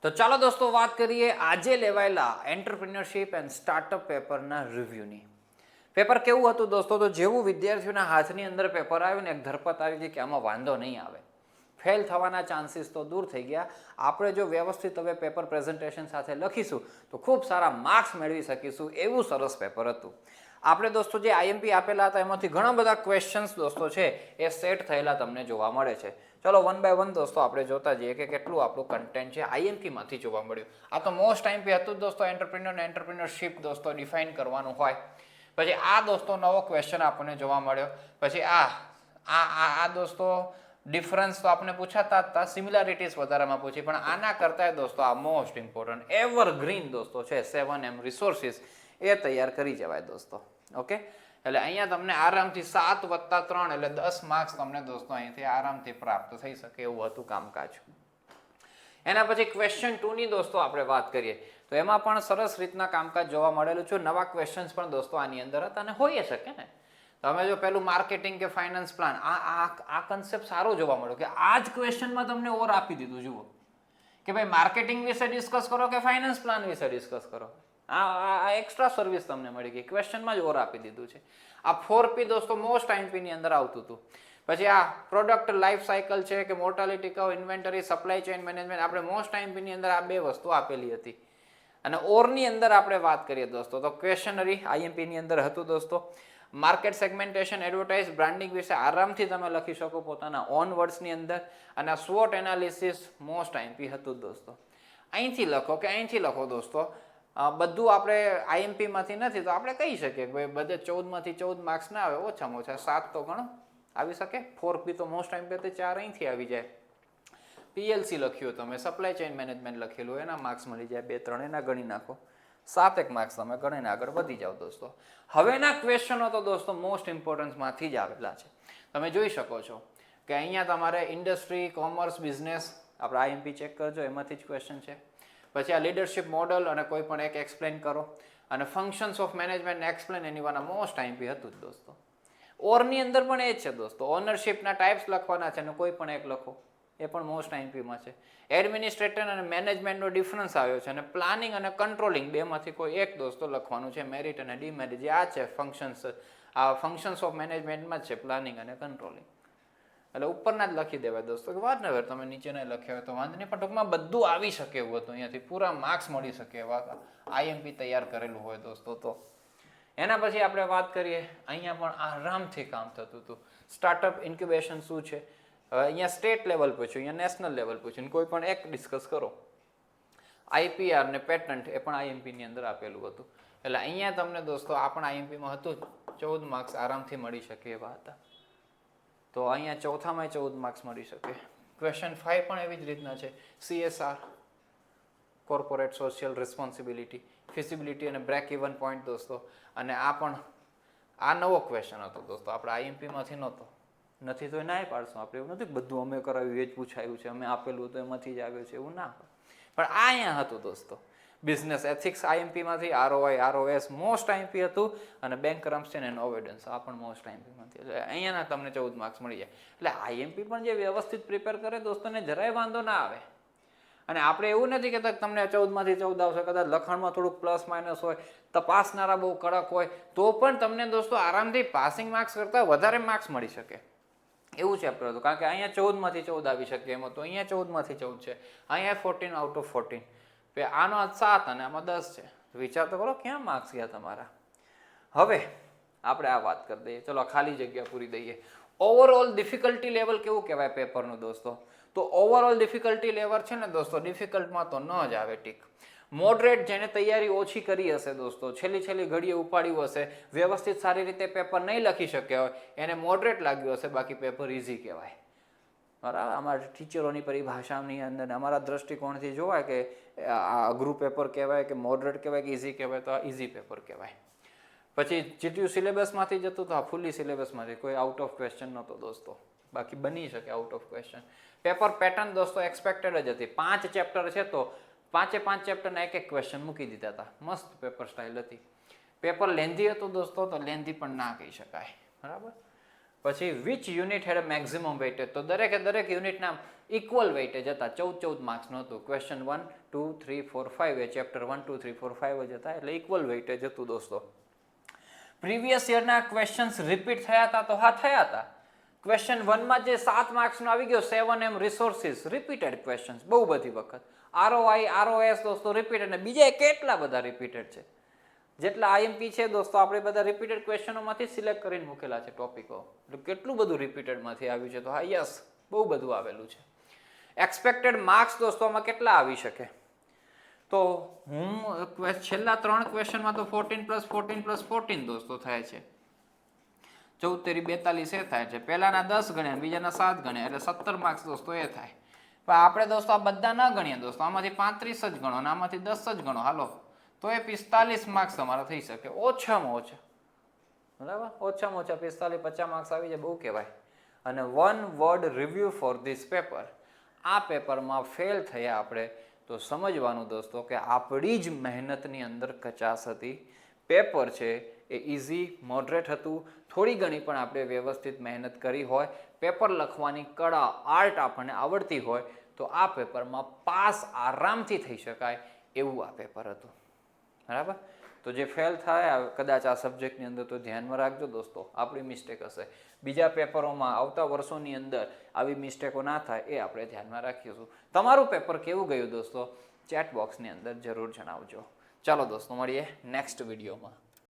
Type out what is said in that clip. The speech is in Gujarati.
તો ચાલો દોસ્તો વાત કરીએ આજે લેવાયેલા એન્ટરપ્રિન્યોરશિપ એન્ડ સ્ટાર્ટઅપ પેપરના રિવ્યૂની. પેપર કેવું હતું દોસ્તો? તો જેવું વિદ્યાર્થીઓના હાથની અંદર પેપર આવ્યું ને એક ધરપત આવી ગઈ કે આમાં વાંધો નહીં આવે, ફેલ થવાના ચાન્સીસ તો દૂર થઈ ગયા. આપણે જો વ્યવસ્થિત હવે પેપર પ્રેઝન્ટેશન સાથે લખીશું તો ખૂબ સારા માર્ક્સ મેળવી શકીશું, એવું સરસ પેપર હતું. આપણે દોસ્તો જે આઈએમપી આપેલા હતા એમાંથી ઘણા બધા ક્વેશ્ચન્સ દોસ્તો છે એ સેટ થયેલા તમને જોવા મળે છે. ચલો વન બાય વન દોસ્તો આપણે જોતા જઈએ કે કેટલું આપણું કન્ટેન્ટ છે આઈએમપીમાંથી જોવા મળ્યું. આ તો મોસ્ટ આઈએમપી હતું દોસ્તો, એન્ટરપ્રિન્યોર ને એન્ટરપ્રિન્યોરશિપ દોસ્તો ડિફાઇન કરવાનું હોય. પછી આ દોસ્તો નવો ક્વેશ્ચન આપણને જોવા મળ્યો. પછી આ દોસ્તો ડિફરન્સ તો આપણે પૂછાતા જ હતા, સિમિલારિટીઝ વધારામાં પૂછી, પણ આના કરતાં દોસ્તો આ મોસ્ટ ઇમ્પોર્ટન્ટ એવરગ્રીન દોસ્તો છે 7M રિસોર્સિસ એ તૈયાર કરી જવાય દોસ્તો. ઓકે, એટલે અહીંયા તમને આરામથી 7 + 3 એટલે 10 માર્ક્સ તમને દોસ્તો અહીંથી આરામથી પ્રાપ્ત થઈ શકે એવું હતું કામકાજ. એના પછી ક્વેશ્ચન 2 ની દોસ્તો આપણે વાત કરીએ તો એમાં પણ સરસ રીતના કામકાજ જોવા મળેલું છે. નવા ક્વેશ્ચન્સ પણ દોસ્તો આની અંદર હતા અને હોઈ શકે ને. તમે જો પેલું માર્કેટિંગ કે ફાઇનાન્સ પ્લાન આ કન્સેપ્ટ સારો જોવા મળ્યો કે આ જ ક્વેશ્ચનમાં તમને ઓર આપી દીધું. જુઓ કે ભાઈ માર્કેટિંગ વિશે ડિસ્કસ કરો કે ફાઇનાન્સ પ્લાન વિશે ડિસ્કસ કરો. આ એક્સ્ટ્રા સર્વિસ તમને મળી ગઈ, ક્વેશ્ચનમાં જ ઓર આપી દીધું છે. આ 4P દોસ્તો મોસ્ટ આઈએમપી ની અંદર આવતું હતું. પછી આ પ્રોડક્ટ લાઈફ સાયકલ છે કે mortality curve, inventory, supply chain management, આપણે મોસ્ટ આઈએમપી ની અંદર આ બે વસ્તુ આપેલી હતી. અને ઓરની અંદર આપણે વાત કરીએ દોસ્તો તો ક્વેશ્ચનરી આઈએમપી ની અંદર હતું દોસ્તો. માર્કેટ સેગમેન્ટેશન, એડવર્ટાઇઝ, બ્રાન્ડિંગ વિશે આરામથી તમે લખી શકો પોતાના ઓન વર્ડ્સની અંદર. અને આ SWOT એનાલિસિસ મોસ્ટ આઈએમપી હતું દોસ્તો. અહીંથી લખો કે અહીંથી લખો દોસ્તો, બધું આપણે આઈએમપી માંથી નથી તો આપણે કહી શકીએ કે ભાઈ બધે 14 માંથી 14 માર્ક્સ ના આવે, ઓછામાં ઓછા 7 તો ઘણો આવી શકે. 4P તો મોસ્ટ આઈએમપી 4 અહીંથી આવી જાય. PLC લખ્યું તમે, સપ્લાય ચેઇન મેનેજમેન્ટ લખેલું, એના માર્ક્સ મળી જાય 2-3, એના ગણી નાખો 7 માર્ક્સ તમે ગણીને આગળ વધી જાઓ દોસ્તો. હવેના ક્વેશ્ચનો તો દોસ્તો મોસ્ટ ઇમ્પોર્ટન્સમાંથી જ આવેલા છે. તમે જોઈ શકો છો કે અહીંયા તમારે ઇન્ડસ્ટ્રી, કોમર્સ, બિઝનેસ આપણે આઈએમપી ચેક કરજો, એમાંથી જ ક્વેશ્ચન છે. પછી આ લીડરશિપ મોડલ અને કોઈ પણ એક એક્સપ્લેન કરો, અને ફંક્શન્સ ઓફ મેનેજમેન્ટ એક્સપ્લેન એનીવાના મોસ્ટ આઈએમપી હતું જ દોસ્તો. ઓરની અંદર પણ એ જ છે દોસ્તો, ઓનરશિપના ટાઈપ્સ લખવાના છે અને કોઈ પણ એક લખો, એ પણ મોસ્ટ આઈએમપીમાં છે. એડમિનિસ્ટ્રેટર અને મેનેજમેન્ટનો ડિફરન્સ આવ્યો છે, અને પ્લાનિંગ અને કંટ્રોલિંગ બેમાંથી કોઈ એક દોસ્તો લખવાનું છે. મેરિટ અને ડિમેરિટ જે આ છે ફંક્શન્સ, આ ફંક્શન્સ ઓફ મેનેજમેન્ટમાં જ છે પ્લાનિંગ અને કંટ્રોલિંગ. એટલે ઉપરના જ લખી દેવાય દોસ્તો, કે વાત ને તમે નીચેના લખ્યા હોય તો વાંધો નહીં, પણ ટૂંકમાં બધું આવી શકે એવું હતું. અહીંયાથી પૂરા માર્ક્સ મળી શકે એવા આઈએમપી તૈયાર કરેલું હોય દોસ્તો. તો એના પછી આપણે વાત કરીએ, અહીંયા પણ આરામથી કામ થતું હતું. સ્ટાર્ટઅપ ઇન્ક્યુબેશન શું છે, અહીંયા સ્ટેટ લેવલ પૂછ્યું, અહીંયા નેશનલ લેવલ પૂછ્યું, કોઈ પણ એક ડિસ્કસ કરો. આઈપીઆર ને પેટન્ટ એ પણ આઈએમપી ની અંદર આપેલું હતું. એટલે અહીંયા તમને દોસ્તો આ પણ આઈએમપીમાં હતું, 14 માર્ક્સ આરામથી મળી શકે એવા હતા. તો અહીંયા ચોથામાં 14 માર્ક્સ મળી શકે. ક્વેશ્ચન 5 પણ એવી જ રીતના છે. CSR, corporate social responsibility, feasibility અને બ્રેક ઇવન પોઈન્ટ દોસ્તો. અને આ પણ આ નવો ક્વેશ્ચન હતો દોસ્તો, આપણે આઈએમપીમાંથી નહોતો. નથી તો એ ના પાડશું આપણે, એવું નથી બધું અમે કરાવ્યું એ જ પૂછાયું છે, અમે આપેલું તો એમાંથી જ આવ્યું છે, એવું ના હોય. પણ આ અહીંયા હતું દોસ્તો. બિઝનેસ એથિક્સ આઈએમપીમાંથી, ROS મોસ્ટ આઈએમપી હતું, અને બેંક કરપ્શન એન્ડ અવોઇડન્સ આ પણ મોસ્ટ આઈએમપીમાંથી. એટલે અહીંયાના તમને 14 માર્ક્સ મળી જાય. એટલે આઈએમપી પણ જે વ્યવસ્થિત પ્રિપેર કરે દોસ્તોને જરાય વાંધો ના આવે. અને આપણે એવું નથી કે તમને 14 માંથી 14 આવશે, કદાચ લખાણમાં થોડુંક પ્લસ માઇનસ હોય, તપાસનારા બહુ કડક હોય તો પણ તમને દોસ્તો આરામથી પાસિંગ માર્ક્સ કરતાં વધારે માર્ક્સ મળી શકે એવું ચેપ્ટર હતું. કારણ કે અહીંયા 14 માંથી 14 આવી શકે એમ હતું, અહીંયા 14 માંથી 14 છે, અહીંયા 14 આઉટ ઓફ 14. આનો 7 અને આમાં 10 છે. વિચાર તો કરો ક્યાં માર્ક્સ ગયા તમારા. હવે આપણે આ વાત કરી દઈએ, ચલો ખાલી જગ્યા પૂરી દઈએ. ઓવરઓલ ડિફિકલ્ટી લેવલ કેવું કહેવાય પેપરનું દોસ્તો? તો ઓવરઓલ ડિફિકલ્ટી લેવલ છે ને દોસ્તો, ડિફિકલ્ટમાં તો ન જ આવે ટીક. મોડરેટ જેને તૈયારી ઓછી કરી હશે દોસ્તો, છેલ્લી ઘડીએ ઉપાડ્યું હશે, વ્યવસ્થિત સારી રીતે પેપર નહીં લખી શક્યા હોય, એને મોડરેટ લાગ્યું હશે, બાકી પેપર ઇઝી કહેવાય. બરાબર, અમારા ટીચરોની પરિભાષાની અંદર અમારા દ્રષ્ટિકોણથી જોવાય કે આ અઘરું પેપર કહેવાય કે મોડરેટ કહેવાય કે ઇઝી કહેવાય, તો આ ઇઝી પેપર કહેવાય. પછી જેટલું સિલેબસમાંથી જતું તો આ ફૂલી સિલેબસમાંથી કોઈ આઉટ ઓફ ક્વેશ્ચન નહોતો દોસ્તો, બાકી બની શકે out of question. Paper pattern દોસ્તો એક્સપેક્ટેડ જ હતી. 5 ચેપ્ટર છે તો 5 ચેપ્ટરના એક ક્વેશ્ચન મૂકી દીધા હતા. મસ્ત પેપર સ્ટાઇલ હતી. પેપર લેન્ધી હતું દોસ્તો, તો લેન્ધી પણ ના કહી શકાય. બરાબર, પછી which unit had maximum weightage, તો દરેકે દરેક યુનિટના ઇક્વલ વેઇટેજ હતા. 14 માર્ક્સનું હતું. ક્વેશ્ચન 1 2 3 4 5 એ ચેપ્ટર 1 2 3 4 5 જ હતા, એટલે ઇક્વલ વેઇટેજ હતું દોસ્તો. પ્રીવિયસ યરના ક્વેશ્ચન્સ રિપીટ થયા હતા, તો હા થયા હતા. ક્વેશ્ચન 1 માં જે 7 માર્ક્સનો આવી ગયો 7M રિસોર્સિસ, રિપીટેડ ક્વેશ્ચન્સ બહુ બધી વખત. ROI ROS દોસ્તો રિપીટેડ, અને બીજા કેટલા બધા રિપીટેડ છે. જેટલા IMP છે દોસ્તો, આપણે બધા રિપીટેડ ક્વેશ્ચનોમાંથી સિલેક્ટ કરીને મૂકેલા છે ટોપિકો. એટલે કેટલું બધું રિપીટેડમાંથી આવ્યું છે, તો હા યસ બહુ બધું આવેલું છે. એક્સપેક્ટેડ માર્ક્સ દોસ્તોમાં કેટલા આવી શકે, તો હું છેલ્લા 3 ક્વેશ્ચનમાં તો 14 + 14 + 14 દોસ્તો થાય છે. 14 × 42 એ થાય છે. પહેલાના 10 ગણ્યા, બીજાના 7 ગણ્યા, એટલે 17 માર્ક્સ દોસ્તો એ થાય. પણ આપણે દોસ્તો આ બધા ન ગણીએ દોસ્તો, આમાંથી 35 જ ગણો અને આમાંથી 10 જ ગણો, હાલો તો એ 45 માર્ક્સ તમારા થઈ શકે ઓછામાં ઓછા. બરાબર, ઓછામાં ઓછા 45 50 માર્ક્સ આવી જાય, બહુ કહેવાય. અને 1 word review for this paper, આ પેપરમાં ફેલ થયા આપણે તો સમજવાનું દોસ્તો કે આપણી જ મહેનતની અંદર કચાશ હતી. પેપર છે એ ઇઝી મોડરેટ હતું. થોડી ઘણી પણ આપણે વ્યવસ્થિત મહેનત કરી હોય, પેપર લખવાની કળા આર્ટ આપણને આવડતી હોય, તો આ પેપરમાં પાસ આરામથી થઈ શકાય એવું આ પેપર હતું. બરાબર, તો જે ફેલ થાય કદાચ આ સબ્જેક્ટની અંદર, તો ધ્યાનમાં રાખજો દોસ્તો, આપણી મિસ્ટેક હશે. બીજા પેપરોમાં આવતા વર્ષોની અંદર આવી મિસ્ટેકો ના થાય એ આપણે ધ્યાનમાં રાખીશું. તમારું પેપર કેવું ગયું દોસ્તો, ચેટ બોક્સની અંદર જરૂર જણાવજો. ચાલો દોસ્તો, મળીએ નેક્સ્ટ વિડીયોમાં.